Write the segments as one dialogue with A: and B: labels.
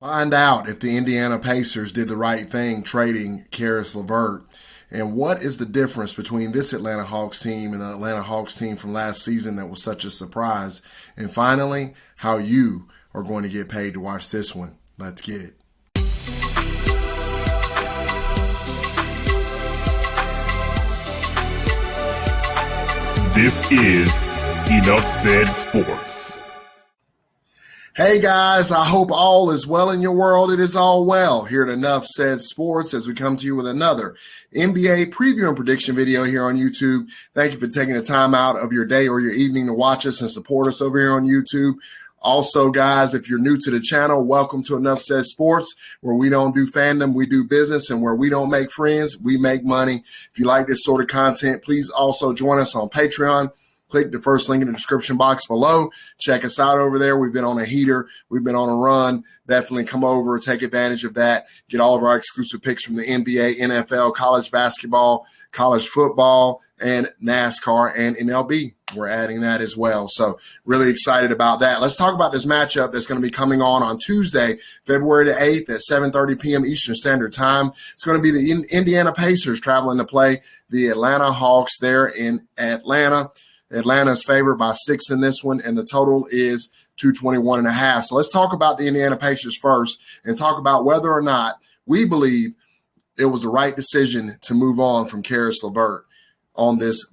A: Find out if the Indiana Pacers did the right thing trading Karis LeVert. And what is the difference between this Atlanta Hawks team and the Atlanta Hawks team from last season that was such a surprise? And finally, how you are going to get paid to watch this one. Let's get it.
B: This is Enough Said Sports.
A: Hey guys, I hope all is well in your world. It is all well here at Enough Said Sports as we come to you with another NBA preview and prediction video here on YouTube. Thank you for taking the time out of your day or your evening to watch us and support us over here on YouTube. Also, guys, if you're new to the channel, welcome to Enough Said Sports, where we don't do fandom, we do business, and where we don't make friends, we make money. If you like this sort of content, please also join us on Patreon. Click the first link in the description box below. Check us out over there. We've been on a heater. We've been on a run. Definitely come over, take advantage of that. Get all of our exclusive picks from the NBA, NFL, college basketball, college football, and NASCAR and MLB. We're adding that as well. So really excited about that. Let's talk about this matchup that's going to be coming on Tuesday, February the 8th at 7:30 p.m. Eastern Standard Time. It's going to be the Indiana Pacers traveling to play the Atlanta Hawks there in Atlanta. Atlanta is favored by 6 in this one, and the total is 221.5. So let's talk about the Indiana Pacers first and talk about whether or not we believe it was the right decision to move on from Karis LeVert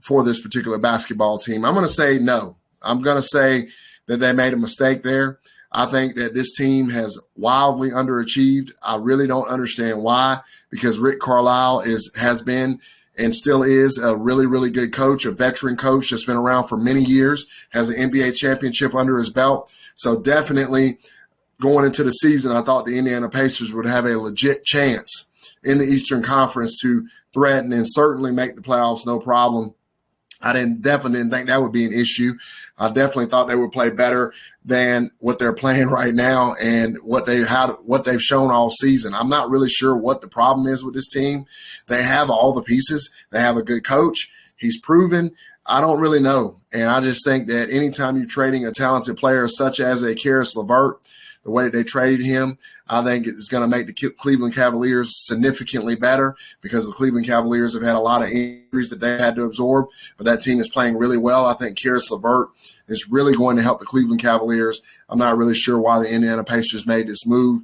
A: for this particular basketball team. I'm going to say no. I'm going to say that they made a mistake there. I think that this team has wildly underachieved. I really don't understand why, because Rick Carlisle has been and still is a really, really good coach, a veteran coach that's been around for many years, has an NBA championship under his belt. So definitely going into the season, I thought the Indiana Pacers would have a legit chance in the Eastern Conference to threaten and certainly make the playoffs, no problem. I definitely didn't think that would be an issue. I definitely thought they would play better than what they're playing right now and what they've shown all season. I'm not really sure what the problem is with this team. They have all the pieces. They have a good coach. He's proven. I don't really know. And I just think that anytime you're trading a talented player such as a Karis LeVert, the way that they traded him, I think it's going to make the Cleveland Cavaliers significantly better because the Cleveland Cavaliers have had a lot of injuries that they had to absorb, but that team is playing really well. I think Karis LeVert is really going to help the Cleveland Cavaliers. I'm not really sure why the Indiana Pacers made this move.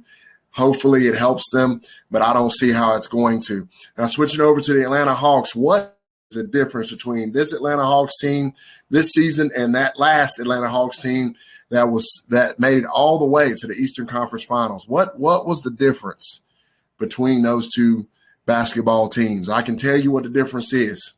A: Hopefully it helps them, but I don't see how it's going to. Now, switching over to the Atlanta Hawks, what is the difference between this Atlanta Hawks team this season and that last Atlanta Hawks team that made it all the way to the Eastern Conference Finals? What was the difference between those two basketball teams? I can tell you what the difference is.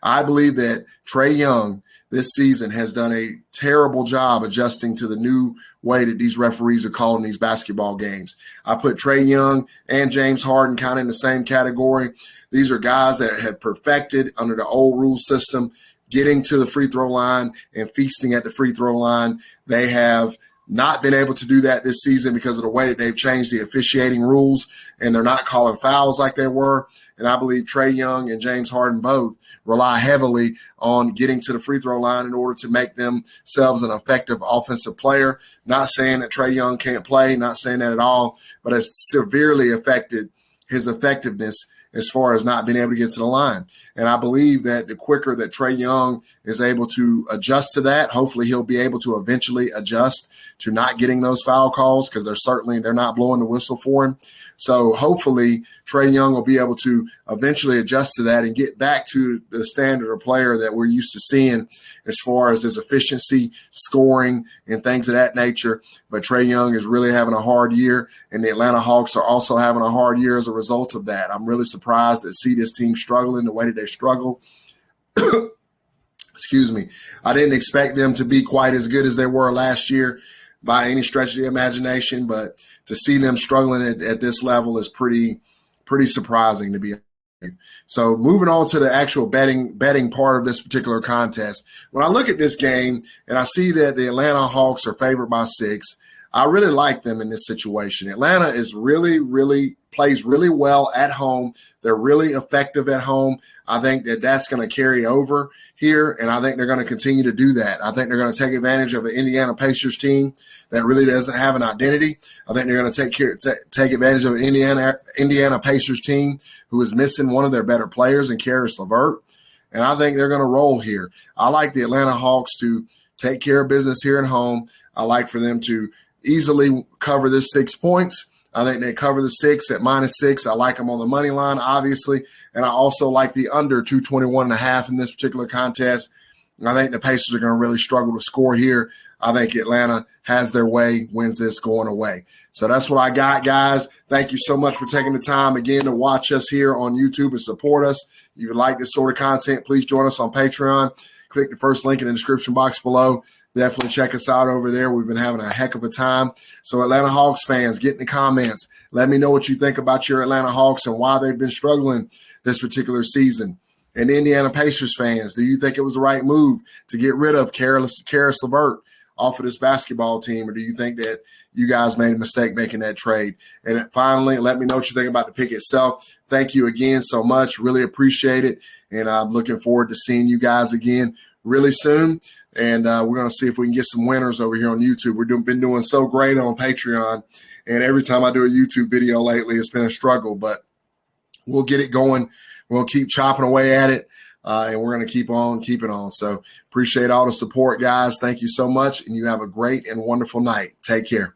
A: I believe that Trae Young this season has done a terrible job adjusting to the new way that these referees are calling these basketball games. I put Trae Young and James Harden kind of in the same category. These are guys that have perfected under the old rule system, getting to the free throw line and feasting at the free throw line. They have not been able to do that this season because of the way that they've changed the officiating rules, and they're not calling fouls like they were. And I believe Trae Young and James Harden both rely heavily on getting to the free throw line in order to make themselves an effective offensive player. Not saying that Trae Young can't play, not saying that at all, but it's severely affected his effectiveness as far as not being able to get to the line. And I believe that the quicker that Trae Young is able to adjust to that, hopefully he'll be able to eventually adjust to not getting those foul calls because they're not blowing the whistle for him. So hopefully Trae Young will be able to eventually adjust to that and get back to the standard of player that we're used to seeing as far as his efficiency, scoring, and things of that nature. But Trae Young is really having a hard year, and the Atlanta Hawks are also having a hard year as a result of that. I'm really surprised to see this team struggling the way that they struggle. Excuse me. I didn't expect them to be quite as good as they were last year by any stretch of the imagination, but to see them struggling at this level is pretty surprising to be honest. So moving on to the actual betting part of this particular contest. When I look at this game and I see that the Atlanta Hawks are favored by 6, I really like them in this situation. Atlanta is really plays really well at home. They're really effective at home. I think that that's going to carry over here, and I think they're going to continue to do that. I think they're going to take advantage of an Indiana Pacers team that really doesn't have an identity. I think they're going to take advantage of an Indiana Pacers team who is missing one of their better players in Caris LeVert, and I think they're going to roll here. I like the Atlanta Hawks to take care of business here at home. I like for them to easily cover this 6 points. I think they cover the 6 at -6. I like them on the money line, obviously. And I also like the under 221.5 in this particular contest. I think the Pacers are going to really struggle to score here. I think Atlanta has their way, wins this going away. So that's what I got, guys. Thank you so much for taking the time again to watch us here on YouTube and support us. If you like this sort of content, please join us on Patreon. Click the first link in the description box below. Definitely check us out over there. We've been having a heck of a time. So Atlanta Hawks fans, get in the comments. Let me know what you think about your Atlanta Hawks and why they've been struggling this particular season. And Indiana Pacers fans, do you think it was the right move to get rid of Caris LeVert off of this basketball team, or do you think that you guys made a mistake making that trade? And finally, let me know what you think about the pick itself. Thank you again so much. Really appreciate it. And I'm looking forward to seeing you guys again really soon. And we're going to see if we can get some winners over here on YouTube. We've been doing so great on Patreon. And every time I do a YouTube video lately, it's been a struggle. But we'll get it going. We'll keep chopping away at it. And we're going to keep on keeping on. So appreciate all the support, guys. Thank you so much. And you have a great and wonderful night. Take care.